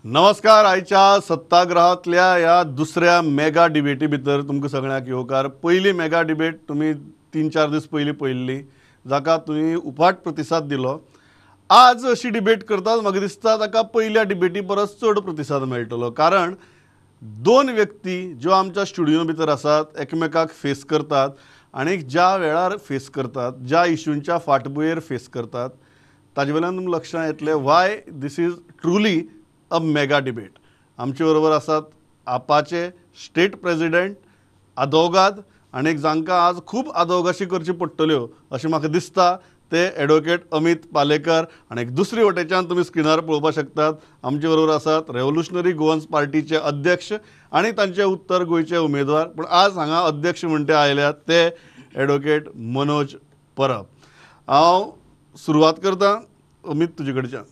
नमस्कार. आयच्या सत्ताग्रहातल्या ह्या दुसऱ्या मेगा डिबेटी भितर तुमकां सगळ्यांक येवकार. पयली मेगा डिबेट तुम्ही 3-4 दीस पयलीं पळयल्ली, जाका तुम्ही उपाट प्रतिसाद दिलो. आज अशी डिबेट करतात म्हाका दिसता ताका पयल्या डिबेटी परस चड प्रतिसाद मेळटलो, कारण दोन व्यक्ती ज्यो आमच्या स्टुडियो भितर आसात एकमेकाक फेस करतात आणि ज्या वेळार फेस करतात, ज्या इश्यूंच्या फाटभुंयेर फेस करतात, ताजे वयल्यान तुमकां लक्षांत येतलें why this is truly a mega debate. आमचे बरोबर आसात आपाचे स्टेट प्रेसिडेंट आदवोगाद आणि जांकां आज खूब आदवोगाशी करची पडटल्यो अशें म्हाका दिसता ते एडवोकेट अमित पालेकर. आणि एक दुसरी वटेच्यान तुमी स्क्रिनार पळोवपाक शकतात आमचे बरोबर आसात रेव्होल्युशनरी गोवन्स पार्टीचे अध्यक्ष आणि तांचे उत्तर गोंयचे उमेदवार, पण आज हांगा अध्यक्ष म्हणटे आयल्यात ते एडवोकेट मनोज परब. हांव सुरवात करतां अमित तुजे कडच्यान.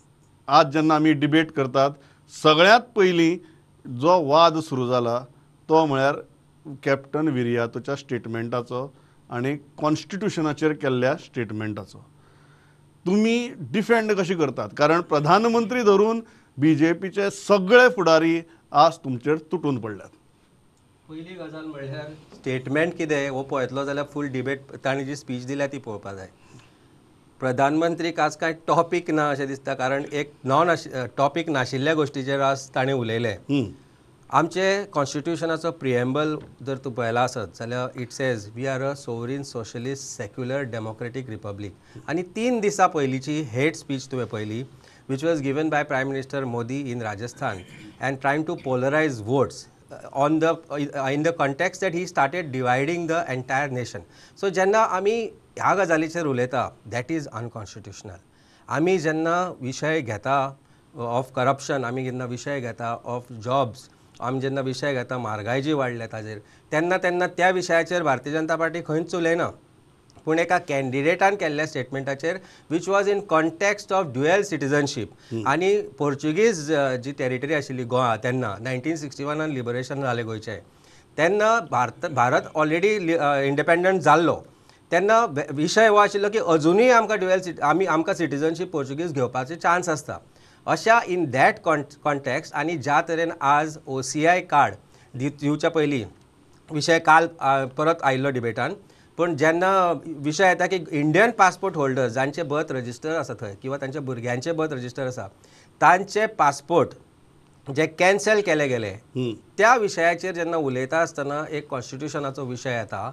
आज जेन्ना आमी डिबेट करतात सगळ्यांत पयलीं जो वाद सुरू जाला तो म्हळ्यार कॅप्टन विरियातोच्या स्टेटमेंटाचो आणि कॉन्स्टिट्युशनाचेर केल्ल्या स्टेटमेंटाचो. तुमी डिफेंड कशी करतात, कारण प्रधानमंत्री धरून BJPचे सगळे फुडारी आज तुमचेर तुटून पडल्यात. पयली गजाल म्हणल्यार स्टेटमेंट कितें हो पळयतलो जाल्यार फूल डिबेट ताणी जी स्पीच दिल्या ती पळोवपाक जाय. प्रधानमंत्रीक आज कांय टॉपीक ना अशें दिसता, कारण एक टॉपीक नाशिल्ल्या गोश्टीचेर आज ताणें उलयलें. आमचे कॉन्स्टिट्युशनाचो प्रिएम्बल जर तूं पळयला आसत जाल्यार it says we are a sovereign socialist secular democratic republic. आनी 3 दिसां पयलींची हेट स्पीच तुवें पळयली which was given by Prime Minister Modi in Rajasthan and trying to polarize votes on in the context that he started dividing the entire nation. So जेन्ना आमी ह्या गजालीचेर उलयता that is unconstitutional. आमी जेन्ना विशय घेता ऑफ करप्शन, आमी जेन्ना विशय घेता ऑफ जॉब्स, आमी जेन्ना विशय घेता म्हारगाय जी वाडल्या ताजेर, तेन्ना त्या विशयाचेर भारतीय जनता पार्टी खंयच उलयना. पूण एका कॅन्डिडेटान केल्ल्या स्टेटमेंटाचेर which was in context of dual citizenship आनी पोर्चुगीज जी टेरिटरी आशिल्ली गोवा तेन्ना 1961 लिबरेशन जालें गोंयचें, तेन्ना भारत ऑलरेडी इंडिपेंडंट जाल्लो. तेन्ना विशय हो आशिल्लो की अजुनूय आमकां सिटिझनशीप पोर्चुगीज घेवपाचे चान्स आसता. अशा इन दॅट कॉन्टेक्स्ट आनी ज्या तरेन आज OCI कार्ड दिवच्या पयलीं विशय काल परत आयिल्लो डिबेटान, पूण जेन्ना विशय येता की इंडियन पासपोर्ट होल्डर्स जांचे बर्थ रजिस्टर आसा थंय किंवा तांच्या भुरग्यांचे बर्थ रजिस्टर आसा तांचे पासपोर्ट जे कॅन्सल केले गेले त्या विशयाचेर जेन्ना उलयता आसतना एक कॉन्स्टिट्युशनाचो विशय येता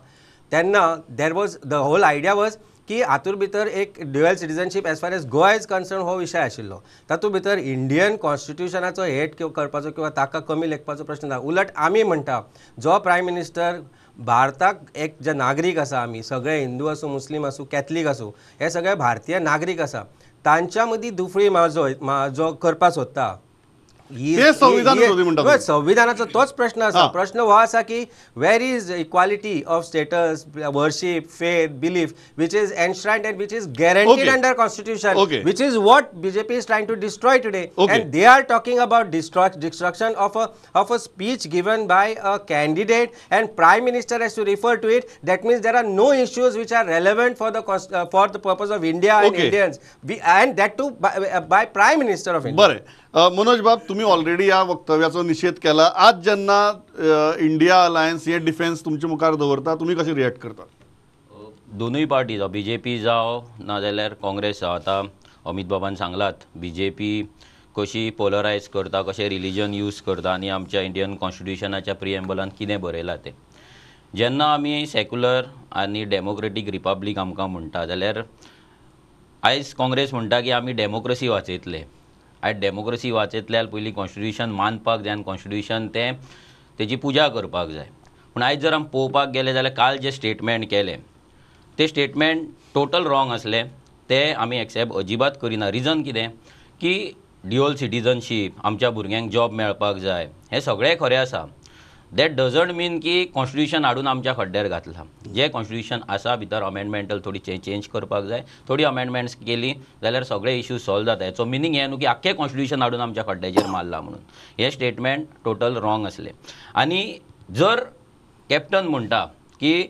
तेन्ना there was the whole idea was की हातूंत भितर एक dual citizenship as far as Goa is concern हो विशय आशिल्लो. तातूंत भितर इंडियन कॉन्स्टिट्युशनाचो हेट करपाचो किंवा ताका कमी लेखपाचो प्रश्न ना. उलट आमी म्हणटा जो प्रायम मिनिस्टर भारताक एक जे नागरीक आसा, आमी सगळे हिंदू आसूं मुस्लीम आसूं कॅथलीक आसूं हे सगळे भारतीय नागरीक आसा, तांच्या मदीं दुफळी जो करपाक सोदता संविधानाचो तोच प्रश्न आसा. प्रश्न हो आसा की where is equality of status, worship, faith, belief which is enshrined and which is guaranteed under constitution, which is what BJP is trying to destroy today. And they are talking about destruction of a speech given by a candidate and Prime Minister has to refer to it. That means there are no issues which are relevant for the purpose of India and Indians, and that too by Prime Minister of India. Manoj बाब, तुम्ही already या वक्तव्याचो निषेध केला. आज जेन्ना India alliance हे defence तुमच्या मुखार दवरता, तुम्ही कशी रिएक्ट करता? दोनूय पार्टी जावं BJP जावं नाजाल्यार काँग्रेस जावं, आतां अमित बाबान सांगलात BJP कशी पोलरायज करता, कशें रिलीजन यूज करता आनी आमच्या इंडियन कॉन्स्टिट्युशनाच्या प्रिएम्बलान कितें बरयलां तें. जेन्ना आमी सेक्युलर आनी डेमोक्रेटीक रिपब्लीक आमकां म्हणटा जाल्यार आयज काँग्रेस म्हणटा की आमी डेमोक्रेसी वाचयतले. आयज डेमोक्रेसी वाचयतल्यार पयलीं कॉन्स्टिट्युशन मानपाक जाय आनी कॉन्स्टिट्युशन तेजी पुजा करपाक जाय. पूण आयज जर आमी पळोवपाक गेले जाल्यार काल जे स्टेटमेंट केले ते स्टेटमेंट टोटल रॉंग असले. ते आमी एक्सेप्ट अजिबात करिना. रिजन कितें की ड्युअल सिटिझनशीप, आमच्या भुरग्यांक जॉब मेळपाक जाय, हें सगळें खरें आसा. दॅट डजंट मीन की कॉन्स्टिट्युशन हाडून आमच्या खड्ड्यार घातलां. जे कॉन्स्टिट्युशन आसा भितर अमेंडमेंटल थोडी चेंज करपाक जाय. थोडी अमेंडमेंट्स केली जाल्यार सगळे इश्यूज सॉल्व जाता. हेचो मिनींग हें न्हू की आख्खें कॉन्स्टिट्युशन हाडून आमच्या खड्ड्याचेर मारलां म्हणून. हे स्टेटमेंट टोटल रॉंग असले. आनी जर कॅप्टन म्हणटा की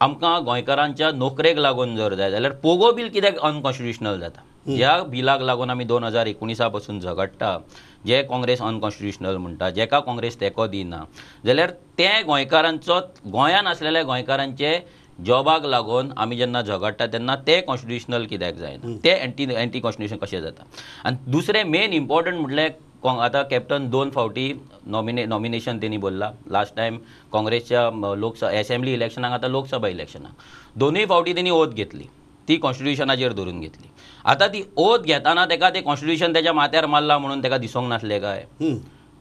आमकां गोंयकारांच्या नोकरेक लागून जर जाय जाल्यार पोगो बील कित्याक अनकॉन्स्टिट्युशनल जाता? ज्या बिलाक लागून आमी 2019 पासून झगडटा, जे काँग्रेस अनकॉन्स्टिट्युशनल म्हणटा, जेका काँग्रेस तेंको दिना, जाल्यार ते गोंयकारांचो गोंयान आसलेल्या गोंयकारांचे जॉबाक लागून आमी जेन्ना झगडटा तेन्ना ते कॉन्स्टिट्युशनल कित्याक जायना, ते एंटी कॉन्स्टिट्युशन कशें जाता. आनी दुसरें मेन इम्पॉर्टंट म्हटल्यार आता कॅप्टन 2 फावटी नॉमिनेशन त्यांनी बोलला. लास्ट टायम काँग्रेसच्या लोकसभा असेंब्ली इलेक्शनाक, आता लोकसभा इलेक्शनाक दोनूय फावटी त्यांनी ओथ घेतली, ती कॉन्स्टिट्युशनाचेर धरून घेतली. आता ती ओथ घेताना तेका ते कॉन्स्टिट्युशन त्याच्या माथ्यार मारला म्हणून तेका दिसोंक नासले काय,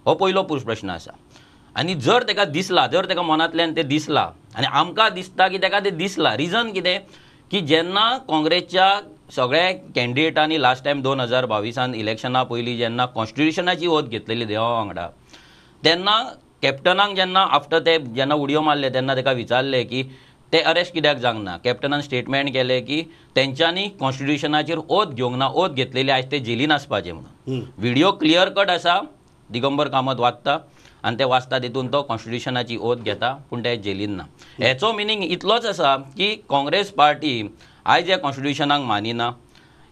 हो पयलो प्रश्न आसा. आनी जर तेका दिसला, जर तेका मनांतल्यान ते दिसला आनी आमकां दिसता की तेका ते दिसला, रिजन कितें की जेन्ना काँग्रेसच्या सगळ्या कॅन्डिडेटांनी लास्ट टायम 2022 इलेक्शना पयलीं जेन्ना कॉन्स्टिट्युशनाची ओथ घेतलेली देवा वांगडा, तेन्ना कॅप्टनाक जेन्ना आफ्टर ते जेन्ना उडयो मारले तेन्ना तेका विचारले की ते अरेस्ट कित्याक जावंक ना. कॅप्टनान स्टेटमेंट केले की तेंच्यांनी कॉन्स्टिट्युशनाचेर ओथ घेवंक ना, ओथ घेतलेली आयज ते जेलीन आसपाचे म्हणून. व्हिडिओ क्लियर कट आसा, दिगंबर कामत वाचता आनी ते वाचता तितून तो कॉन्स्टिट्युशनाची ओथ घेता पूण ते जेलीन ना. हेचो मिनींग इतलोच आसा की काँग्रेस पार्टी आयज ह्या कॉन्स्टिट्युशनाक मानिना.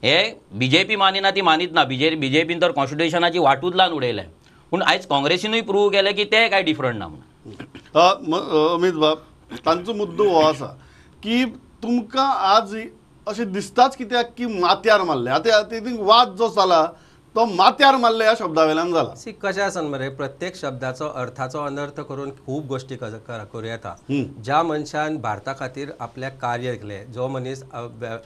हे BJP मानिना ती मानीत ना, BJPन तर कॉन्स्टिट्युशनाची वाटूच लावन उडयल्या, पूण आयज काँग्रेसीनूय प्रूव केलें की ते काय डिफरंट ना म्हणून. अमित बाब, तांचो मुद्दो हो आसा की तुमकां आज अशें दिसताच कित्याक की माथ्यार मारले. आतां वाद जो जाला तो माथ्यार मारले ह्या शब्दा वयल्यान जाला. कशें आसा मरे, प्रत्येक शब्दाचो अर्थाचो अनर्थ करून खूब गोष्टी करूं येता. ज्या मनशान भारता खातीर आपल्या कार्य केलें, जो मनीस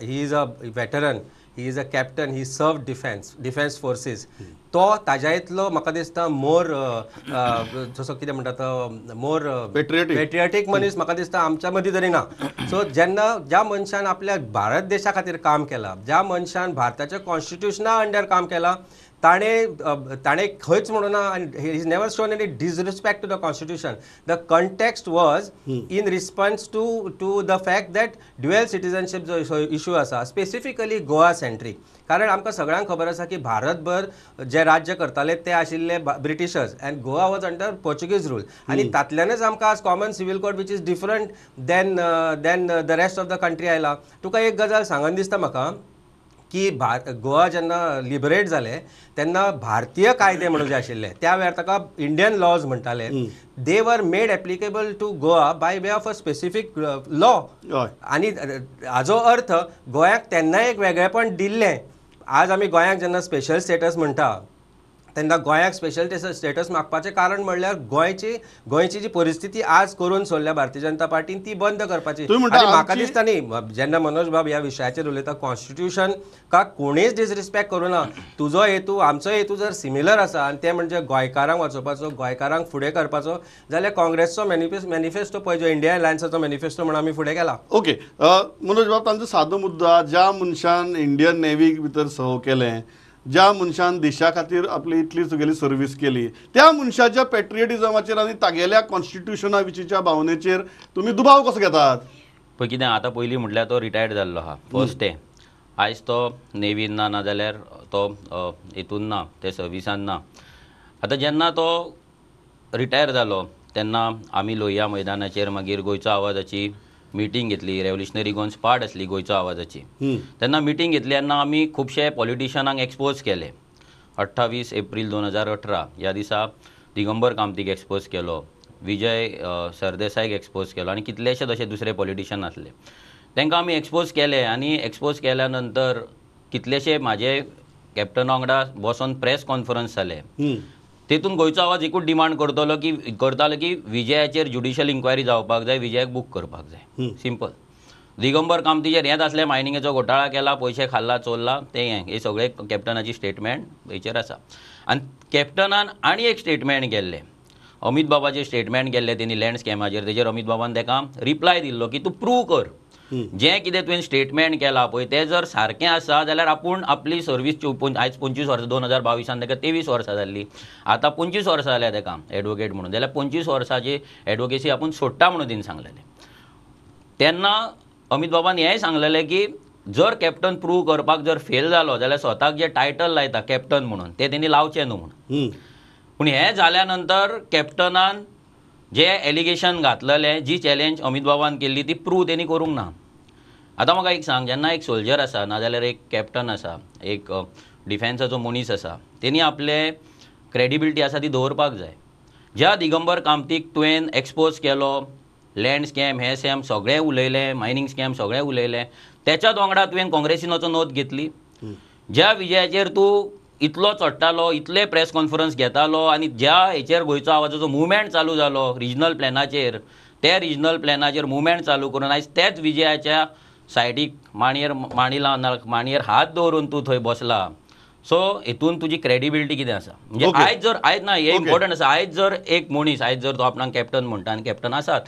he is a veteran, he is a captain, he served defence forces, तो ताज्या इतलो म्हाका दिसता मोर जसो कितें म्हणटा तो मोर पेट्रियटीक मनीस म्हाका दिसता आमच्या मदीं तरी ना. सो जेन्ना ज्या मनशान आपल्या भारत देशा खातीर काम केलां, ज्या मनशान भारताच्या कॉन्स्टिट्युशना अंडर काम केलां, ताणे खंयच म्हणून ना, he is never shown any disrespect to the constitution. The context was in response to the fact that dual citizenship जो इशू आसा, स्पेसिफिकली गोवा सेंट्रीक. कारण आमकां सगळ्यांक खबर आसा की भारतभर जे राज्य करताले ते आशिल्ले Britishers and Goa was under Portuguese rule. आनी तातल्यानच आमकां आज common civil code which is different than the rest of the country आयला. तुका एक गजाल सांगन दिसता म्हाका की गोवा जेन्ना लिबरेट जाले तेन्ना भारतीय कायदे म्हणून जे आशिल्ले त्या वेळार ताका इंडियन लॉज म्हणटाले, they were made applicable to Goa by way of a specific law. आनी हाजो अर्थ गोंयाक तेन्ना एक वेगळेपण दिल्लें. आज आमी गोंयाक जेन्ना स्पेशल स्टेटस म्हणटा तेन्ना गोंयाक स्पेशल स्टेटस मागपाचें कारण म्हणल्यार गोंयची जी परिस्थिती आज करून सोडल्या भारतीय जनता पार्टीन ती बंद करपाची. आनी म्हाका दिसता न्ही, जेन्ना मनोज बाब ह्या विशयाचेर उलयता, कॉन्स्टिट्युशन का कोणीच डिसरिस्पेक्ट करूं ना. तुजो हेतू आमचो हेतू जर सिमिलर आसा आनी ते म्हणजे गोंयकारांक वाचोवपाचो, गोंयकारांक फुडें करपाचो, जाल्यार काँग्रेसचो मॅनिफेस्टो पळय जो इंडिया अलायन्साचो मॅनिफेस्टो म्हणून आमी फुडें केला. ओके मनोज बाब, तांचो सादो मुद्दो आहा, ज्या मनशान इंडियन नेवी भितर सर्व केलें, ज्या मनशान देशा खातीर आपली इतली सगळी सर्वीस केली, त्या मनशाच्या पेट्रियटिझमाचेर आनी तागेल्या कॉन्स्टिट्युशना विशींच्या भावनेचेर तुमी दुबाव कसो घेतात? पळय कितें आतां पयलीं म्हटल्यार तो रिटायर्ड जाल्लो आहा फर्स्ट डे, आयज तो नेवीन ना, नाजाल्यार तो हितून ना, ते सर्विसान ना. आतां जेन्ना तो रिटायर जालो तेन्ना आमी लोहिया मैदानाचेर मागीर गोंयचो आवाजाची मिटींग घेतली, रेव्होल्युशनरी गोन्स पार्ट आसली गोंयचो आवाजाची. तेन्ना मिटींग घेतली तेन्ना आमी खुबशे पॉलिटिशनांक एक्सपोज केले. 28 एप्रील 2018 ह्या दिसा दिगंबर कामतीक एक्सपोज केलो, विजय सरदेसायक एक्सपोज केलो आनी कितलेशेच अशे दुसरे पॉलिटिशन आसले, तांकां आमी एक्सपोज केले. आनी एक्सपोज केल्या नंतर कितलेशे म्हाजे कॅप्टना वांगडा बसोन प्रेस कॉन्फरन्स जाले. तेतून गोंयचो आवाज एकूच डिमांड करतालो की विजयाचेर ज्युडिशियल इन्क्वायरी जावपाक जाय, विजयाक बूक करपाक जाय. सिंपल. दिगंबर कामतीचेर हेंच असलें मायनिंगेचो घोटाळा केला, पयशे खाल्ला, चोरला, ते हे सगळे कॅप्टनाची स्टेटमेंट हेचेर आसा. आनी कॅप्टनान आनी एक स्टेटमेंट केल्लें, अमित बाबाचें स्टेटमेंट केल्लें तेणी लँड स्कॅमाचेर. तेजेर अमित बाबान ताका रिप्लाय दिल्लो की तूं प्रूव कर, जें कितें तुवें स्टेटमेंट केलां पळय तें जर सारकें आसा जाल्यार आपूण आपली सर्वीस आयज 25 वर्सां 2022 ताका 23 वर्सां जाल्ली, आतां 25 वर्सां जाल्या ताका एडवोकेट म्हणून, जाल्यार 25 वर्सांची एडवोकेसी आपूण सोडटा म्हणून तिणें सांगलेलें. तेन्ना अमित बाबान हेंय सांगलेलें की जर कॅप्टन प्रूव करपाक जर फेल जालो जाल्यार स्वताक जे टायटल लायता कॅप्टन म्हणून ते तेणी लावचें न्हू म्हणून. पूण हें जाल्या नंतर कॅप्टनान जे एलिगेशन घातलेलें, जी चॅलेंज अमित बाबान केल्ली ती प्रूव तेणी करूंक ना. आतां म्हाका एक सांग, जेन्ना एक सोल्जर आसा नाजाल्यार एक कॅप्टन आसा, एक डिफेन्साचो मनीस आसा, तेणी आपले क्रेडिबिलिटी आसा ती दवरपाक जाय. ज्या दिगंबर कामतीक तुवें एक्सपोज केलो, लँड स्कॅम हे सॅम सगळें उलयलें, मायनींग स्कॅम सगळें उलयलें, त्याच्याच वांगडा तुवें काँग्रेसीन वचून नोंद घेतली. ज्या विजयाचेर तूं इतलो चडटालो, इतले प्रेस कॉन्फरन्स घेतालो आनी ज्या हेचेर गोंयचो आवाजाचो मुवमेंट चालू जालो रिजनल प्लॅनाचेर, त्या रिजनल प्लॅनाचेर मुवमेंट चालू करून आयज तेच विजयाच्या सायडीक मांडयेर हात दवरून तूं थंय बसला. सो हितून तुजी क्रेडिबिलिटी कितें आसा? म्हणजे आयज ना हे इम्पॉर्टंट आसा. आयज जर एक मनीस, आयज जर तो आपणाक कॅप्टन म्हणटा आनी कॅप्टन आसात,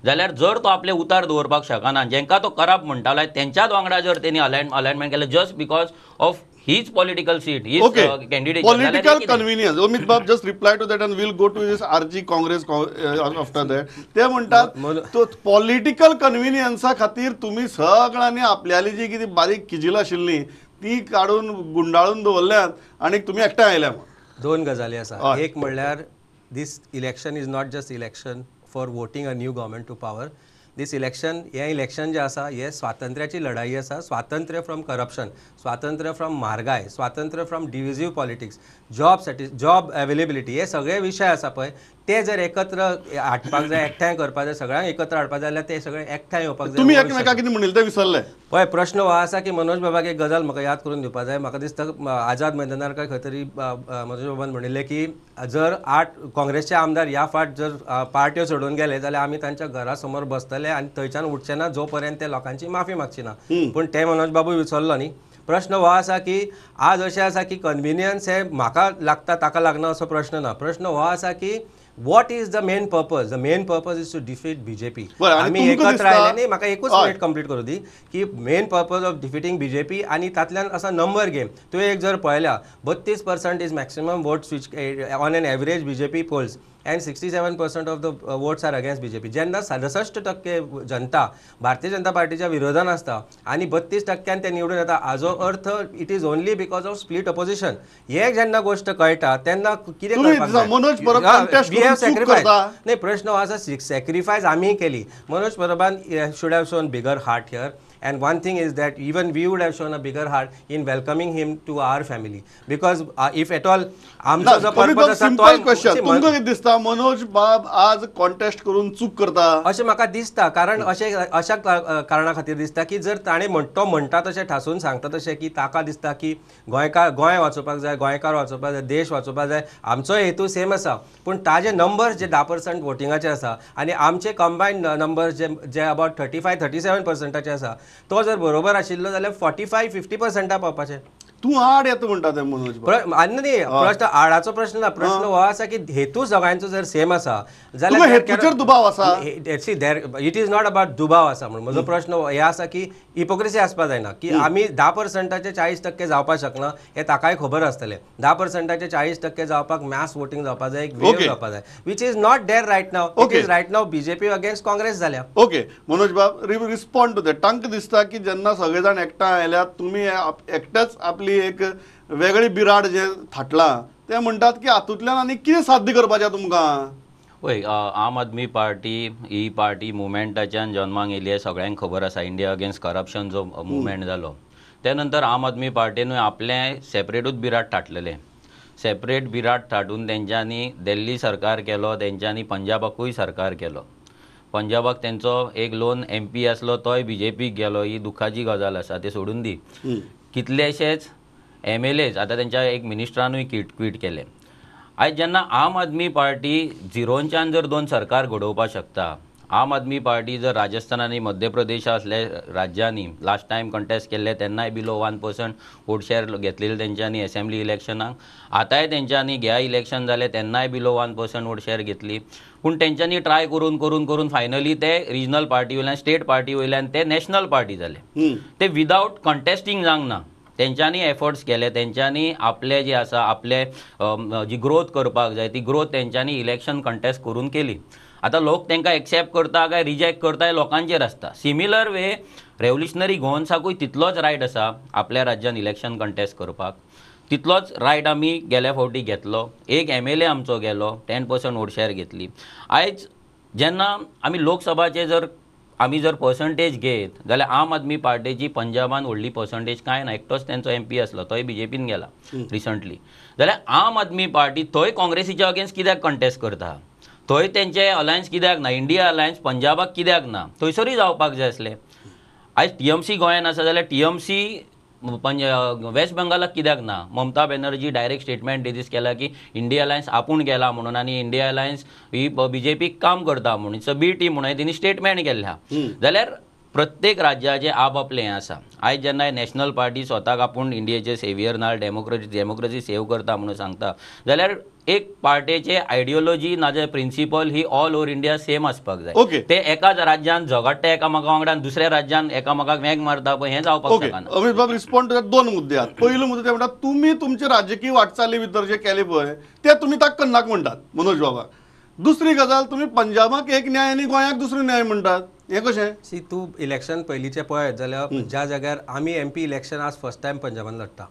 जाल्यार जर तो आपले उतार दवरपाक शकना, जेंकां तो करप म्हणटालो तेंच्याच वांगडा जर तेणी अलायनमेंट केलें just because of his political seat, his candidate, political convenience. Amit Bab just reply to that and will go to this RG Congress after that. ते म्हणटात तो पॉलिटिकल कन्व्हिनियन्सा खातीर तुमी सगळ्यांनी आपल्याली जी कितें बारीक किजील आशिल्ली ती काडून गुंडाळून दवरल्यात आनी तुमी एकठांय आयल्या. दोन गजाली आसा. एक म्हणल्यार this election is not just election for voting a new government to power. This election, हे इलेक्शन जे आसा हे स्वातंत्र्याची लढाई आसा. स्वातंत्र्य फ्रॉम करप्शन, स्वातंत्र्य फ्रॉम म्हारगाय, स्वातंत्र्य फ्रॉम डिविजीव पॉलिटिक्स, जॉब अवेलेबिलिटी, हे सगळे विशय आसा पळय ते जर एकत्र हाडपाक जाय, एकठांय करपाक जाय, सगळ्यांक एकत्र हाडपाक जाय जाल्यार ते सगळे एकठांय येवपाक जाय. तुम्ही एकमेकाक कितें म्हणिल्लें तें विसरले. पळय प्रश्न हो आसा की मनोज बाबाक एक गजाल म्हाका याद करून दिवपाक जाय. म्हाका दिसता आझाद मैदानार काय खंय तरी मनोज बाबान म्हणिल्लें की जर 8 काँग्रेसचे आमदार ह्या फाट जर पार्ट्यो सोडून गेले जाल्यार आमी तांच्या घरा समोर बसतले आनी थंयच्यान उठचे ना जो पर्यंत ते लोकांची माफी मागची ना. पूण ते मनोज बाबू विसरलो न्ही. प्रश्न हो आसा की आज अशें आसा की कन्व्हिनियन्स हे म्हाका लागता ताका लागना असो प्रश्न ना. प्रश्न हो आसा की what is the main purpose? The main purpose is to defeat BJP. आम्ही एकत्र आयले न्ही. म्हाका एकूच मिनिट कंप्लीट करू दी की मेन पर्पज ऑफ डिफिटींग बीजेपी आनी तातल्यान असा नंबर गेम तुवें एक जर पळयल्या 32% is maximum votes which on an average BJP polls and 67% of the votes are against BJP. जेन्ना 67% जनता भारतीय जनता पार्टीच्या विरोधान आसता आनी 32% ते निवडून येता, हाजो अर्थ it is only because of split opposition. हे जेन्ना गोष्ट कळटा तेन्ना कितें करपाक नाही. प्रश्न हो आसा सॅक्रिफायस आमी केली. मनोज परबान should have shown bigger heart here. And one thing is that even we would have shown a bigger heart in welcoming him to our family. Because if at all, आमचो जो पर्पज आसा तो तुमकां कितें दिसता मनोज बाब आज कॉन्टेस्ट करून चूक करता अशें म्हाका दिसता. कारण अशा कारणा खातीर दिसता की जर ताणें तो म्हणटा तशें ठासून सांगता तशें की ताका दिसता की गोंय वाचोवपाक जाय, गोंयकार वाचोवपाक जाय, देश वाचोवपाक जाय, आमचो हेतू सेम आसा. पूण ताजे नंबर्स जे 10% वोटिंगाचे आसा आनी आमचे कंबायन्ड नंबर्स जे अबाउट 35-37% आसा तो जर बरोबर आशिल्लो जाल्यार 45-50% पावपाचें. तूं आड येता म्हणटा तें मनोज न्ही. प्रश्न आडाचो प्रश्न ना. प्रश्न हो आसा की हेतू सगळ्यांचो जर सेम आसा जाल्यार हेतूचेर दुबाव आसा. इट इज नॉट अबाउट दुबाव आसा. म्हणून म्हजो प्रश्न हे आसा की हिपोक्रेसी आसपाक जायना की आमी 10%चे 40% जावपाक शकना हे ताकाय खबर आसतलें. 10%चे 40% जावपाक मॅस वोटिंग जावपाक जाय, एक वेव जावपाक जाय, which is not there right now. It is right now BJP against Congress जाल्या. ओके मनोज बाब रिस्पॉन्ड टू दॅट. तांकां दिसता की जेन्ना सगळे जाण एकठांय आयल्यात तुमी एकटेच आपली एक वेगळी बिराड जे थाटलां ते म्हणटात की हातूंतल्यान आनी कितें साध्य करपाचें तुमकां. पळय आम आदमी पार्टी ही पार्टी मुवमेंटाच्यान जन्माक येयली हे सगळ्यांक खबर आसा. इंडिया अगेन्स्ट करप्शन जो मुवमेंट जालो त्या नंतर आम आदमी पार्टीनूय आपलें सेपरेटूच बिराड थाटलेलें. सेपरेट बिराड थाटून तेंच्यांनी दिल्ली सरकार केलो, तेंच्यांनी पंजाबाकूय सरकार केलो. पंजाबाक तेंचो एक लोन MP आसलो तोय BJPक गेलो. ही दुखाची गजाल आसा. ते सोडून दी. कितलेशेच MLAs आतां तेंच्या एक मिनिस्टरानूय क्विट केले. आयज जेन्ना आम आदमी पार्टी झिरोच्यान जर 2 सरकार घडोवपाक शकता, आम आदमी पार्टी जर राजस्थान आनी मध्य प्रदेश असल्या राज्यांनी लास्ट टायम कंटेस्ट केल्ले तेन्नाय बिलो 1% वोट शेअर घेतलेले तेंच्यांनी असेंब्ली इलेक्शनाक. आतांय तेंच्यांनी ह्या इलेक्शन जालें तेन्नाय बिलो 1% वोट शेअर घेतली. पूण तेंच्यांनी ट्राय करून करून करून फायनली ते रिजनल पार्टी वयल्यान स्टेट पार्टी वयल्यान ते नॅशनल पार्टी जाले. ते विदाउट कंटेस्टिंग जावंक ना. तेंच्यांनी एफर्ट्स केले. तेंच्यांनी आपले जे आसा आपले जी ग्रोथ करपाक जाय ती ग्रोथ तेंच्यांनी इलेक्शन कंटेस्ट करून केली. आतां लोक तेंकां एक्सेप्ट करता काय रिजेक्ट करता हें लोकांचेर आसता. सिमिलर वे रेव्होल्युशनरी गोवन्साकूय तितलोच रायट आसा आपल्या राज्यान इलेक्शन कंटेस्ट करपाक. तितलोच रायट आमी गेल्या फावटी घेतलो. एक MLA आमचो गेलो, 10% वोट शेअर घेतली. आयज जेन्ना आमी लोकसभाचे जर आमी जर पर्संटेज घेत जाल्यार आम आदमी पार्टीची पंजाबान व्हडली पर्संटेज कांय ना, एकटोच तेंचो MP आसलो, तोय BJPन गेला रिसंटली. जाल्यार आम आदमी पार्टी थंय काँग्रेसीच्या अगेन्स्ट कित्याक कंटेस्ट करता, थंय तेंचे अलायन्स कित्याक ना, इंडिया अलायन्स पंजाबाक कित्याक ना, थंयसरूय जावपाक जाय आसलें. आयज TMC गोंयान आसा जाल्यार TMC वेस्ट बेंगालाक कित्याक ना. ममता बॅनर्जी डायरेक्ट स्टेटमेंट डिजीस केला की इंडिया अलायन्स आपूण गेला म्हणून आनी इंडिया अलायन्स ही BJP काम करता म्हणून, इट्स अ बी टीम म्हणून तिणी स्टेटमेंट केल्या. जाल्यार प्रत्येक राज्याचे आपआपलें हें आसा. आयज जेन्ना नॅशनल पार्टी स्वताक आपूण इंडियेचे सेवियर नाल डेमोक्रेसी सेव करता म्हणून सांगता, जाल्यार एक पार्टीचे आयडियोलॉजी नाजाल्यार प्रिंसिपल ही ऑल ओव्हर इंडिया सेम आसपाक जाय. ओके. ते एकाच राज्यान झगडटा एकामेका वांगडा, दुसऱ्या राज्यान एकामेकाक मेग मारता पळय, हें जावपाक ओके, शकना. अमित बाब रिस्पॉन्ड करतात. दोन मुद्दे आहेत. पहिलो मुद्दो ते म्हणतात तुम्ही तुमचे राजकीय वाटचाली भितर जे केले पळय ते तुम्ही ताका कन्नाक म्हणटात मनोज बाबा. दुसरी गजाल, तुम्ही पंजाबाक एक न्याय आनी गोंयाक दुसरो न्याय म्हणटात, हे कशें? सी तूं इलेक्शन पयलींचें पळयत जाल्यार ज्या जाग्यार आमी MP इलेक्शन आज फर्स्ट टायम पंजाबान लढटा,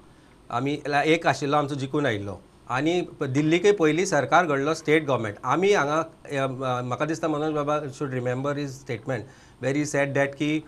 आमी एक आशिल्लो आमचो जिखून आयिल्लो, आनी दिल्लीकय पयलीं सरकार घडलो स्टेट गव्हर्मेंट. आमी हांगा म्हाका दिसता Manoj Baba should remember his statement where he said that की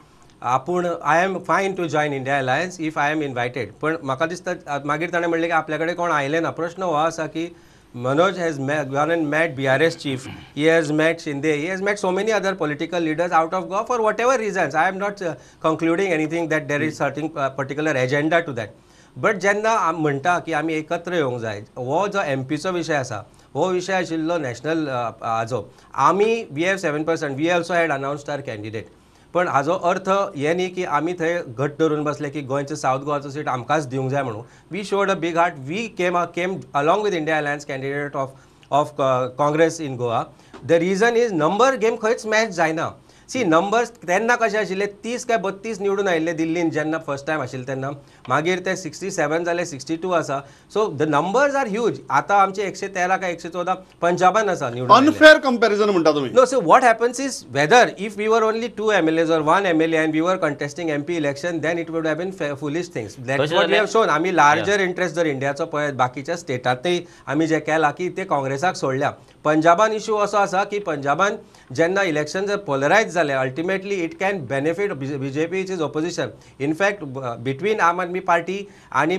आपूण I am fine to join India alliance if I am invited. पण म्हाका दिसता मागीर ताणें म्हणलें की आपल्या कडेन कोण आयले ना. प्रश्न हो आसा की Manoj has gone and met BRS chief, he has met Shinde, he has met so many other political leaders out of Goa for whatever reasons. I am not concluding anything that there is certain particular agenda to that. But जेन्ना म्हणटा की आमी एकत्र येवंक जाय, हो जो MPचो विशय आसा, हो विशय आशिल्लो नॅशनल हाजो. आमी we have 7%, we also had announced our candidate. पण हाजो अर्थ हे न्ही की आमी थंय घट्ट धरून बसले की गोंयचें सावथ गोवाचो सीट आमकांच दिवंक जाय म्हणून. We showed a big heart. We came along with India alliance candidate of Congress in Goa. The reason is number game खंयच मॅच जायना. सी नंबर्स तेन्ना कशें आशिल्ले 30 काय 32 निवडून आयिल्ले दिल्लीन जेन्ना फर्स्ट टायम आशिल्ले तेन्ना, मागीर ते 67 जाले 62 आसा. So the numbers are huge. आतां आमचे 113 काय 114 पंजाबान आसा निवडून. अनफेअर कंपॅरिझन म्हणटा तुम्ही. No, so what happens is whether if we were only 2 MLAs or 1 MLA and we were contesting MP election, then it would have been foolish things. That's what we have shown. आम्ही larger interest जर इंडियाचो पळयत बाकीच्या स्टेटांतय आमी जे केला की ते काँग्रेसाक सोडल्या. पंजाबान इश्यू असो आसा की पंजाबान जेन्ना इलेक्शन जर पोलरायज जालें, ultimately it can benefit BJP is is opposition. In fact between आम आदमी पार्टी आनी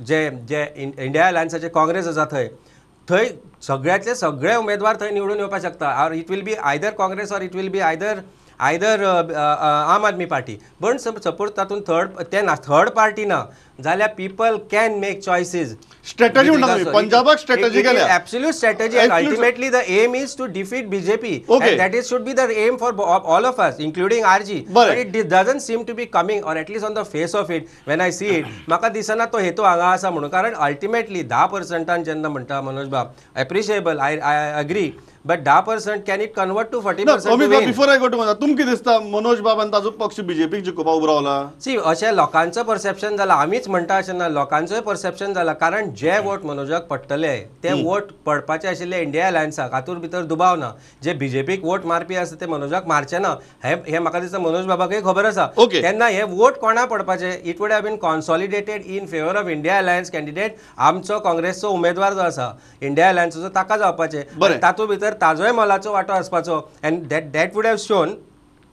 जे इंडिया अलायन्साचे काँग्रेस आसा थंय सगळ्यातले सगळे उमेदवार थंय निवडून येवपाक शकता. और it will be either Congress और इट विल बी आयदर आम आदमी पार्टी. पण सपोज तातूंत थर्ड पार्टी ना जाल्यार पीपल कॅन मेक चॉयसीस. स्ट्रॅटेजी म्हणटा तुम्ही, पंजाबाक स्ट्रॅटेजी केल्या. Absolute strategy, and ultimately the aim is to defeat BJP. Okay. And that should be the aim for all of us, including RG. But it doesn't seem to be coming, or at least on the face of it, when I see it, म्हाका दिसना तो हेतू हांगा आसा म्हणून. कारण ultimately 10% जेन्ना म्हणटा Manoj bab, appreciable, I agree. But 10% can it convert to 40%? Before I go to तुमकां कितें दिसता मनोज बाब आनी ताजो पक्ष BJP जिखोवपाक उबो रावला? सी अशें लोकांचो परसेप्शन जाला. आमीच म्हणटा अशें ना, लोकांचोय परसेप्शन जाला. कारण जे वोट मनोजाक पडटले ते वोट पडपाचे आशिल्ले इंडिया अलायन्साक, हातूंत भितर दुबाव ना. जे BJPक वोट मारपी आसा ते मनोजाक मारचे ना, हे म्हाका दिसता मनोज बाबाकय खबर आसा. तेन्ना हे वोट कोणा पडपाचे? It would have been consolidated in favour of India alliance candidate. आमचो काँग्रेसचो उमेदवार जो आसा इंडिया अलायन्साचो ताका जावपाचे. तातूंत भितर ताजोय मोलाचो वांटो आसपाचो. And that would have shown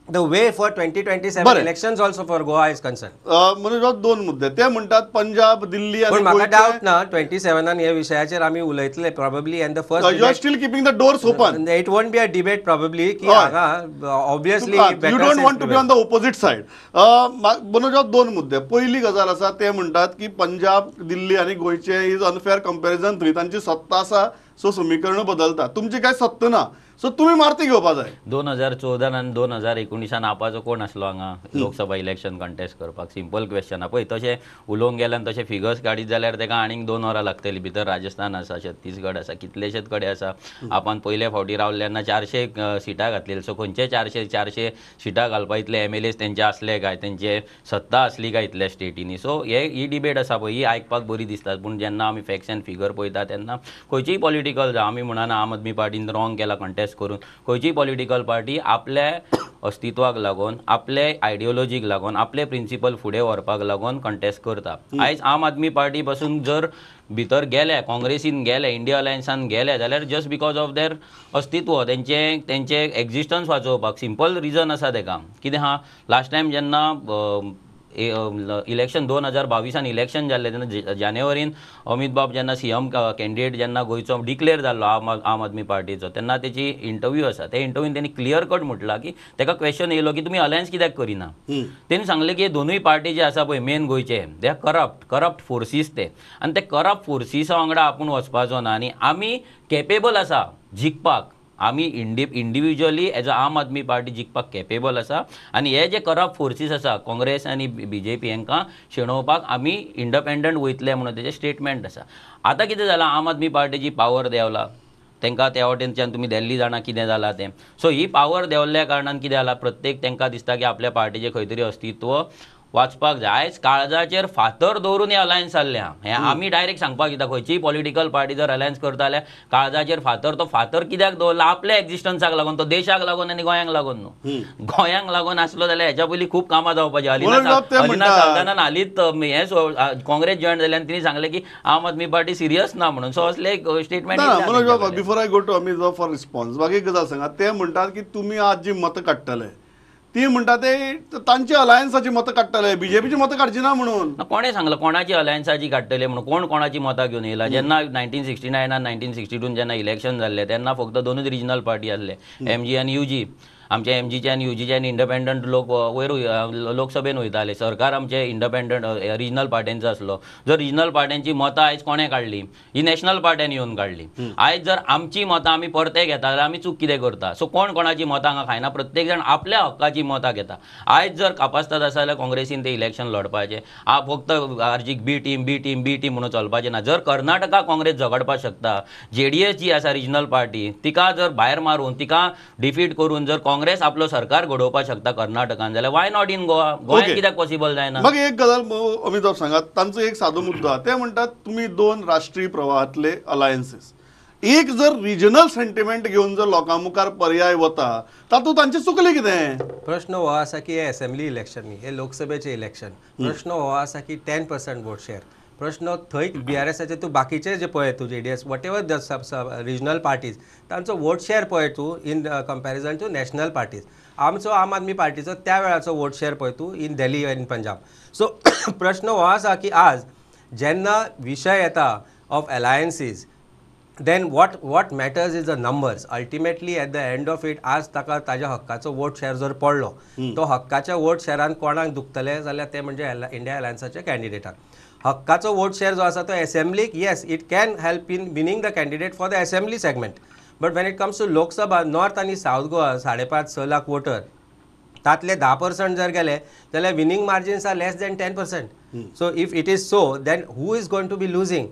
the way for 2027 elections also for Goa is concerned. Manoj बाब, दोन मुद्दे ते म्हणतात पंजाब, दिल्ली आणि पण म्हाका डाऊट ना 27 हे विशयाचेर आमी उलयतले probably, and the first you are still keeping the doors open. It won't be a debate probably की हांगा obviously you don't want to be on the opposite side. Manoj बाब, दोन मुद्दे. पहिली गजाल आसा ते म्हणतात की पंजाब, दिल्ली आणि गोंयचे इज अनफेअर कंपॅरिझन. थंय तांची सत्ता आसा, सो समीकरण बदलता. तुमची काय सत्ता ना, सो तुम्ही मारती घेवपा जाय. 2014 आनी 2019 आपाचो कोण आसलो हांगा लोकसभा इलेक्शन कंटेस्ट करपाक? Simple question. पळय तशें उलोवंक गेले आनी तशें फिगर्स काडीत जाल्यार तेका आनीक 2 वरां लागतली. भितर राजस्थान आसा, छत्तीसगड आसा, कितलेशेच कडेन आसा. आपण पयले फावटी रावले तेन्ना 400 सिटां घातलेली. सो खंयचे 400 सिटां घालपा इतले MLAs तेंचे आसले काय, तेंचे सत्ता आसली काय इतल्या स्टेटींनी? सो ही डिबेट आसा पळय, ही आयकपाक बरी दिसता. पूण जेन्ना आमी फॅक्ट्स एंड फिगर पळयता तेन्ना खंयचीय पॉलिटिकल आमी म्हणना आम आदमी पार्टीन रॉंग केला कंटेस्ट करून, खंयचीय पॉलिटिकल पार्टी आपल्या अस्तित्वाक लागून आपले आयडियोलॉजीक लागून आपले प्रिंसिपल फुडें व्हरपाक लागून कंटेस्ट करता. आयज आम आदमी पार्टी पासून जर भितर गेले, काँग्रेसीन गेले, इंडिया अलायन्सान गेले जाल्यार जस्ट बिकॉज ऑफ देर अस्तित्व तेंचे एक्झिस्टन्स वाचोवपाक सिंपल रिजन आसा तेका. कितें आहा, लास्ट टायम जेन्ना इलेक्शन 2022 इलेक्शन जाल्लें तेन्ना जानेवारीन अमित बाब जेन्ना CM कॅन्डिडेट जेन्ना गोंयचो डिक्लेअर जाल्लो आम आदमी पार्टीचो तेन्ना तेची इंटरव्यू आसा. त्या इंटरव्यून त्यांनी क्लियर कट म्हटलां की तेका क्वेश्चन येयलो की तुमी अलायन्स कित्याक करिना. तेणी सांगलें की दोनूय पार्टी जे आसा पळय मेन गोंयचे दे आर करप्ट फोर्सीस ते, आनी ते करप्ट फोर्सीसा वांगडा आपूण वचपाचो ना आनी आमी केपेबल आसा जिखपाक. आमी इंडिव्हिज्युअली एज अ आम आदमी पार्टी जिखपाक केपेबल आसा आनी हे जे करप्ट फोर्सीस आसा काँग्रेस आनी BJP हांकां शेणोवपाक आमी इंडिपेंडंट वयतले म्हणून तेजें स्टेटमेंट आसा. आतां कितें जालां, आम आदमी पार्टीची पावर देंवला, तांकां त्या वटेनच्यान तुमी दिल्ली जाणा कितें जालां तें. सो ही पावर देंवल्ल्या कारणान कितें जालां, प्रत्येक तांकां दिसता की आपल्या पार्टीचें खंय तरी अस्तित्व वाचपाक जाय. आयज काळजाचेर फातर दवरून हें अलायन्स जाल्लें हें आमी डायरेक्ट सांगपाक दिता. खंयचीय पॉलिटिकल पार्टी जर अलायन्स करता जाल्यार काळजाचेर फातर, तो फातर कित्याक दवरला, आपल्या एक्झिस्टन्साक लागून, तो देशाक लागून आनी गोंयांक लागून न्हू. गोंयांक लागून आसलो जाल्यार हेच्या पयलीं खूब कामां जावपाची. अलिना सावदानान हालींच हें काँग्रेस जॉयन जाल्यान तिणी सांगलें की आम आदमी पार्टी सिरियस ना म्हणून. सो असले statement. Manoj baba, before I go to Amit baba for response, म्हाका एक गजाल सांगात. ते म्हणटात की तुमी आज जी मतं काडटले ती म्हणटा ते तांची अलायन्साची मतं काडटले, BJPची मतं काडची ना म्हणून. कोणें सांगलं कोणाची अलायन्साची काडटले म्हणून? कोण कोणाची मतां घेवन येयला? जेन्ना 1969 1962 जेन्ना इलेक्शन जाल्ले तेन्ना फक्त दोनूच रिजनल पार्टी आसले, MG आनी UG. आमचे MGचे आनी UGचे आनी इंडिपेंडंट लोक वयर लोकसभेन वयताले. सरकार आमचे इंडिपेंडंट रिजनल पार्ट्यांचो आसलो. जर रिजनल पार्ट्यांची मतां आयज कोणें काडली? ही नॅशनल पार्ट्यान येवन काडली. आयज जर आमची मतां आमी परते घेता जाल्यार आमी चूक कितें करता? सो कोण कोणाची मतां हांगा खायना, प्रत्येक जाण आपल्या हक्काची मतां घेता. आयज जर कापासतात आसा जाल्यार काँग्रेसीन ते इलेक्शन लडपाचें. फक्त आर्जीक B टीम म्हणून चलपाचें ना. जर कर्नाटका काँग्रेस झगडपाक शकता, JDS जी आसा रिजनल पार्टी, तिका जर भायर मारून तिका डिफीट करून जर काँग्रेस आपलो सरकार घडोवपाक शकता कर्नाटकान, जाल्यार वाय नॉट इन गोवा? गोंयांत कित्याक पॉसिबल जायना? मग एक गजाल अमित बाब सांगात. तांचो एक सादो मुद्दो आहा. ते म्हणटात तुमी दोन राष्ट्रीय प्रवाहातले अलायन्सीस, एक जर रिजनल सेंटिमेंट घेवन जर लोकां मुखार पर्याय वता, तातूंत तांचे चुकले कितें? प्रश्न हो आसा की हे असेंब्ली इलेक्शन न्ही, हे लोकसभेचे इलेक्शन. प्रश्न हो आसा की 10% वोट शेअर. प्रश्न थंय BRSचे तूं बाकीचे जे पळय तूं JDS whatever the regional parties तांचो वोट शेअर पळय तूं in comparison to national parties. आमचो आम आदमी पार्टीचो त्या वेळाचो वोट शेअर पळय तूं in Delhi in Punjab. So प्रश्न हो आसा की आज जेन्ना विशय येता of अलायन्सीस, then what matters is the numbers. Ultimately at the end of it, आज ताका ताज्या हक्काचो वोट शेअर जर पडलो, तो हक्काच्या वोट शेअरान कोणाक दुखतले जाल्यार ते म्हणजे इंडिया अलायन्साचे कॅन्डिडेटाक. हक्काचो वोट शेअर जो आसा तो असेंब्लीक, yes it can help in winning the candidate for the assembly segment. But Wien it comes to Lok Sabha, north आनी साऊथ गोवा 5.5-6 लाख वोटर, तातले 10% जर गेले जाल्यार winning margins R less than 10%. So if it is so, then who is going to B losing?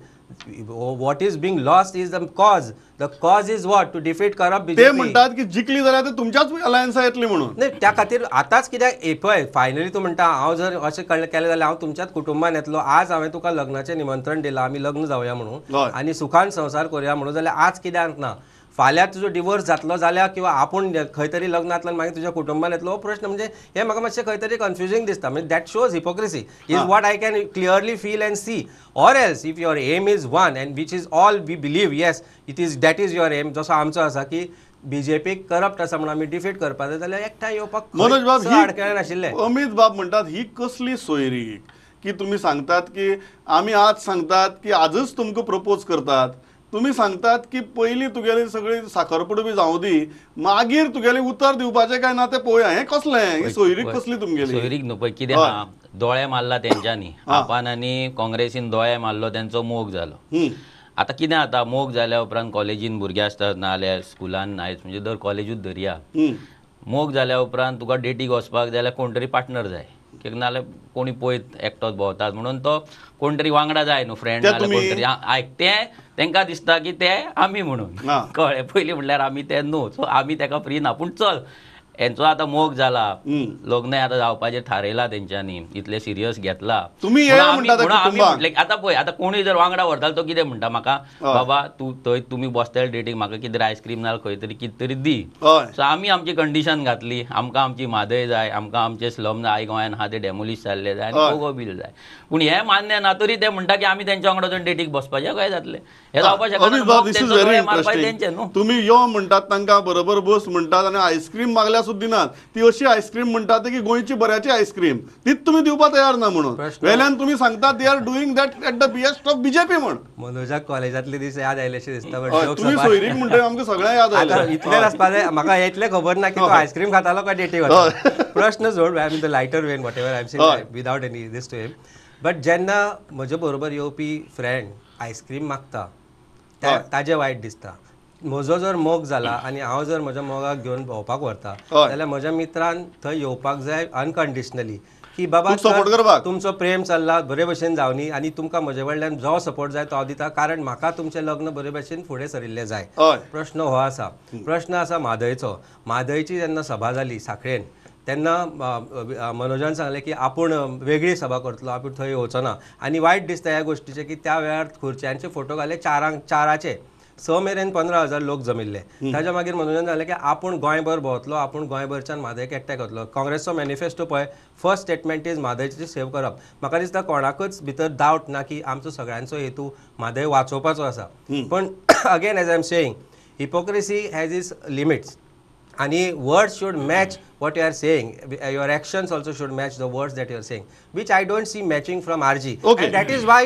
What is being lost is the cause. The cause is what? To defeat corrupt BJP. ते म्हणतात की जिखली जाल्यार ते तुमच्याच अलायन्सा येतली म्हणून. नाही, त्या खातीर आतांच कित्याक पळय फायनली तूं म्हणटा हांव जर अशें केलें जाल्यार हांव तुमच्याच कुटुंबान येतलो. आज हांवें तुका लग्नाचें निमंत्रण दिलां, आमी लग्न जावया म्हणून आनी सुखान संसार करुया म्हणून, जाल्यार आज कित्याक ना? फाल्यां तुजो डिवोर्स जातलो जाल्यार किंवा आपूण खंय तरी लग्नांतल्यान मागीर तुज्या कुटुंबान येतलो, हो प्रश्न म्हणजे हे म्हाका मातशें खंय तरी कन्फ्युजींग दिसता. म्हणजे that shows hypocrisy is what I can clearly feel and see. Or else if your aim is one and which is all we believe, yes it is that is your aim, जसो आमचो आसा की BJP corrupt आसा म्हणून आमी defeat करपाक जाय, जाल्यार एकठांय येवपाक मनोज बाब अडकळे नाशिल्ले. अमित बाब म्हणटात ही कसली सोयरी की तुमी सांगतात की आमी आज सांगतात की आजच तुमकां प्रपोज करतात, तुमी सांगतात की पयलीं तुगेली सगळी साखरपुडो बी जावं दी, मागीर तुगेले उतर दिवपाचें काय ना तें पळोवया. हें कसलें? ही सोयरीक कसली तुमगेली? सोयरीक न्हू पळय, कितें आहा, दोळे मारला तेंच्यांनी, आपान आनी काँग्रेसीन दोळे मारलो, तेंचो मोग जालो. आतां कितें जाता, मोग जाल्या उपरांत कॉलेजीन भुरगे आसतात ना जाल्यार स्कुलान आयज म्हणजे दर कॉलेजूच धरया, मोग जाल्या उपरांत तुका डेटीक वचपाक जाल्यार कोण तरी पार्टनर जाय, कित्याक नाल्यार कोणी पळयत एकटोच भोंवतात म्हणून तो कोण तरी वांगडा जाय न्हू, फ्रेंड नाल्यार कोण तरी. आयक तें तांकां दिसता की ते आमी म्हणून कळ्ळें. पयलीं म्हणल्यार आमी ते न्हू, सो आमी ताका फ्री ना, पूण चल यांचो आता मोग जाला, लग्न आता जावपाचें थारयला तेंच्यांनी, इतले सिरियस घेतला. तुम्ही म्हणून येया आमी म्हणटा त्या आमी कुटुंबाक. म्हटलें आता पळय, आता कोणूय जर वांगडा व्हरतालो तो कितें म्हणटा म्हाका, बाबा तूं थंय तुमी बसतले डेटीक, म्हाका कितें आयस्क्रीम नाल खंय तरी कितें तरी दी. हय सो आमी आमची कंडिशन घातली, आमकां आमची म्हादय जाय, आमकां आमचे स्लम जाय, गोंयान आहा ते डेमोलिश जाल्ले जाय आनी पोगो बील जाय. पूण हें मान्य ना, तरी ते म्हणटा की आमी तेंच्या वांगडा वचून डेटीक बसपाचें. काय जातलें हें जावपाक शकना. अमित बाब, this is very मारपाचें interesting. तेंचें न्हू. तुम्ही यो म्हणटात तांकां बरोबर बस म्हणटात आनी आयस्क्रीम मागल्या सुद्दां दिनात. ती अशी आयस्क्रीम म्हणटात की गोंयची बऱ्याची आयस्क्रीम तीच तुम्ही दिवपाक तयार ना म्हणून. वेल्यान तुम्ही सांगतात they are doing that at the behest of BJP म्हण. मनोजाक कॉलेजातले दीस याद आयलेशे दिसता. तुम्ही सोयरीक म्हणटा आमकां सगळ्यांक याद आयलें. इतलें आसपा जाय. म्हाका इतलें खबर ना की तो आयस्क्रीम खातालो काय डेटी वतालो. प्रश्न जोड, I mean the lighter vein whatever I am saying without any this to him. But जेन्ना म्हजे बरोबर येवपी फ्रेंड आयस्क्रीम मागता ताजें वायट दिसता. म्हजो जर मोग जाला आनी हांव जर म्हज्या मोगाक घेवन भोंवपाक व्हरता जाल्यार म्हज्या मित्रान थंय येवपाक जाय अनकंडिशनली की बाबा सपोर्ट करपाक. तुमचो प्रेम चल्ला बरे भशेन जावनी आनी तुमकां म्हजे कडल्यान जो सपोर्ट जाय तो हांव दिता, कारण म्हाका तुमचें लग्न बरे भशेन फुडें सरिल्लें जाय. प्रश्न हो आसा. प्रश्न आसा म्हादयचो. म्हादयची जेन्ना सभा जाली सांखळेन तेन्ना मनोजान सांगलें की आपूण वेगळी सभा करतलो, आपूण थंय येवचो ना. आनी वायट दिसता ह्या गोश्टीचें की त्या वेळार खुर्च्यांचे फोटो घाले चाराचे 6 मेरेन 15,000 लोक जमिल्ले. ताच्या मागीर मनोजान सांगलें की आपूण गोंयभर भोंवतलो, आपूण गोंयभरच्यान म्हादयक एकठांय करतलो. काँग्रेसचो मॅनिफेस्टो पळय, फर्स्ट स्टेटमेंट इज म्हादयची सेव करप. म्हाका दिसता कोणाकच भितर डावट ना की आमचो सगळ्यांचो हेतू म्हादय वाचोवपाचो आसा. पण again as I am saying, hypocrisy has is limits. आणि words should match what you are saying. Your actions also should match the words that you are saying, which I don't see matching from RG. Okay. And that is why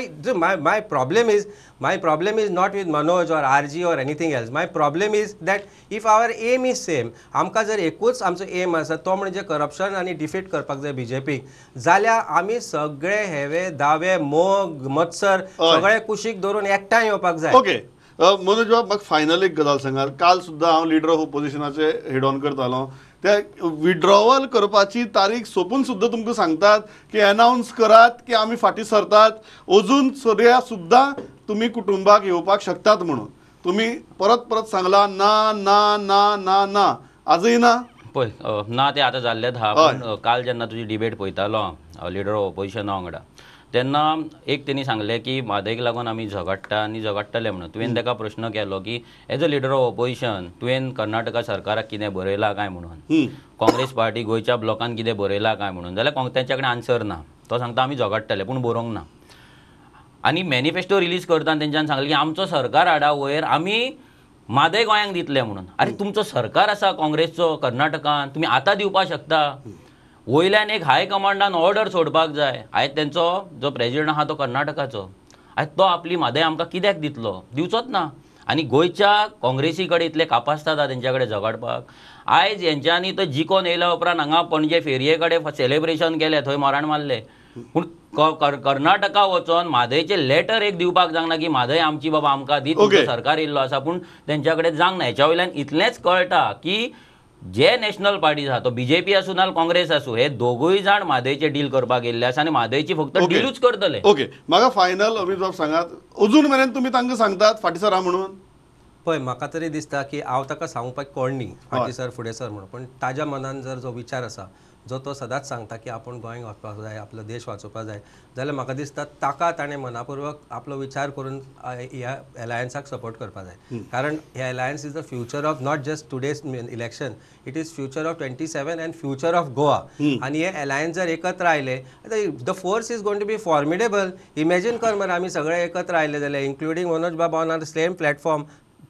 my problem is not with Manoj or RG or anything else. My problem is that if our aim is same, आमकां जर एकूच आमचो M आसा तो म्हणजे corruption आनी defeat करपाक जाय बीजेपीक, जाल्यार आमी सगळे हेवे दावे मोग मत्सर सगळे कुशीक धरून एकठांय येवपाक जाय. ओके मनोज बाब, म्हाका फायनल एक गजाल सांगात. काल सुद्दां हांव लिडर ऑफ ओपोजिशनाचे हेड ऑन करतालो. त्या विड्रॉवल करपाची तारीख सोपून सुद्दां तुमकां सांगतात की अनाउन्स करात की आमी फाटीं सरतात. अजून सद्या सुद्दां तुमी कुटुंबाक येवपाक शकतात म्हणून तुमी परत परत सांगला ना ना ना ना ना. आजय ना पळय ना ते आतां जाल्लेच आहा. पूण काल जेन्ना तुजी डिबेट पळयतालो लिडर ऑफ ऑपोजिशना वांगडा, तेन्ना एक तेणी सांगलें की म्हादयक लागून आमी झगडटा आनी झगडटले म्हणून. तुवें ताका प्रश्न केलो की as a leader of opposition तुवें कर्नाटका सरकाराक कितें बरयलां काय म्हणून, काँग्रेस पार्टी गोंयच्या ब्लॉकान कितें बरयलां काय म्हणून, जाल्यार तेंच्या कडेन आन्सर ना. तो सांगता आमी झगडटले पूण बरोवंक ना. आनी मॅनिफेस्टो रिलीज करतना तेंच्यान सांगलें की आमचो सरकार हाडा वयर, आमी म्हादय गोंयांक दितले म्हणून. अरे तुमचो सरकार आसा काँग्रेसचो कर्नाटकान, तुमी आतां दिवपाक शकता. वयल्यान एक हाय कमांडान ऑर्डर सोडपाक जाय. आयज तेंचो जो प्रेजिडेंट आहा तो कर्नाटकाचो, आयज तो आपली म्हादय आमकां कित्याक दितलो? दिवचोच ना. आनी गोंयच्या काँग्रेसी कडेन इतले कापासतात तेंच्या कडेन झगडपाक. आयज हेंच्यांनी तो जिखोन येयल्या उपरांत हांगा पणजे फेरये कडेन सेलेब्रेशन केलें, थंय मरण मारलें. पूण कर्नाटका वचोन म्हादयचें लेटर एक दिवपाक जावना की म्हादय आमची बाबा आमकां दी, तुमचो सरकार येयल्लो आसा. पूण तेंच्या कडेन जावंक ना. हेच्या वयल्यान इतलेंच कळटा की जे नॅशनल पार्टीज आहा, तो बीजेपी आसूं ना काँग्रेस आसूं, हे दोगूय जाण म्हादयचे डील करपाक येयल्ले आसा आनी म्हादयची फक्त डीलूच करतले. ओके, म्हाका फायनल अमित बाब सांगात, अजून मेरेन तुमी तांकां सांगतात फाटीं सरा म्हणून? पळय म्हाका तरी दिसता की हांव ताका सांगपाक कोण फाटीं सर फुडें सर म्हणून. पण ताज्या मनान जर जो विचार आसा जो तो सदांच सांगता की आपूण गोंयांक वचपाक जाय, आपलो देश वाचोवपाक जाय, जाल्यार म्हाका दिसता ताका ताणें मनापूर्वक आपलो विचार करून ह्या एलायन्साक सपोर्ट करपाक जाय. कारण हे alliance is the future of not just today's election, it is future of 27 and future of Goa. आनी हे एलायन्स जर एकत्र आयले, the force is going to be formidable. Imagine कर मरे आमी सगळे एकत्र आयले जाल्यार, इन्क्लुडींग मनोज बाबा ऑन द सेम प्लॅटफॉर्म.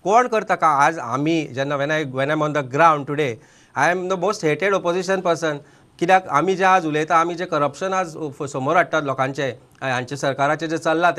कोण करता का आज आमी जेन्ना when I am on the ground today, I am the most hated opposition person. कित्याक आमी जे आज उलयता, आमी जे करप्शन आज समोर हाडटात लोकांचे, हांचे सरकाराचे जे चल्ला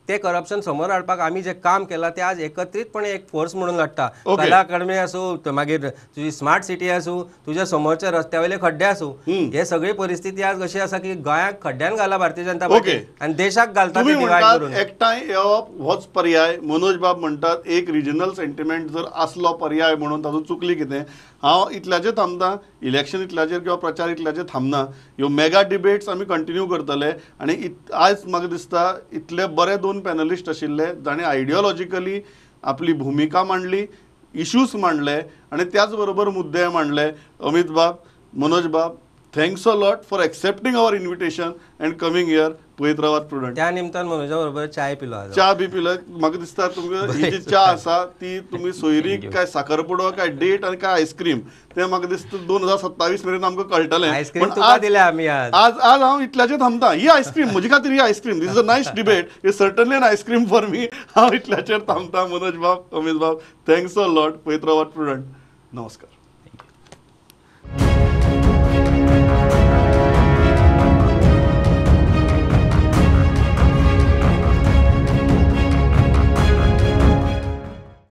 ते करप्शन समोर हाडपाक आमी जे काम केलां ते आज एकत्रीतपणे एक फोर्स म्हणून लढटा. कला अकादमी आसूं, मागीर तुजी स्मार्ट सिटी आसूं, तुज्या समोरच्या रस्त्या वयले खड्डे आसूं, हे सगळी परिस्थिती आज अशी आसा की गोंयाक खड्ड्यान घाला भारतीय जनता पार्टी आनी देशाक घालता ते डिवायड करून. एकठांय येवप होच पर्याय. मनोज बाब म्हणटात एक रिजनल सेंटिमेंट जर आसलो पर्याय म्हणून, तातूंत चुकली कितें? हांव इतल्याचेर थांबता. इलेक्शन इतल्याचेर किंवा प्रचार इतल्याचेर थांबना. ह्यो मेगा डिबेट्स आमी कंटिन्यू करतले. आनी आयज म्हाका दिसता इतले बरे दोन पॅनलिस्ट आशिल्ले जाणें आयडियोलॉजिकली आपली भुमिका मांडली, इश्यूज मांडले आणि त्याच बरोबर मुद्दे मांडले. अमित बाब, मनोज बाब, thanks a lot for accepting our invitation and coming here. पळयत रावात प्रुडंट. त्या निमतान मनोजा बरोबर चाय पिलो आज. च्या बी पिलं. म्हाका दिसता तुमकां ही जी च्या आसा ती तुम्ही सोयरीक काय साखरपुडो काय डेट आणि काय आईस्क्रीम ते म्हाका दिसता 2027 मेरेन आमकां कळटलें. आईस्क्रीम पण तुका दिल्या आमी आज. आज हांव इतल्याचेर थांबता. ही आईस्क्रीम म्हजे खातीर ही ice cream. This is a nice debate. Is certainly an ice cream for me. हांव इतल्याचेर थांबता. मनोज बाब, अमित बाब, थँक्स अ लॉट. पळयत रावात प्रुडंट. नमस्कार.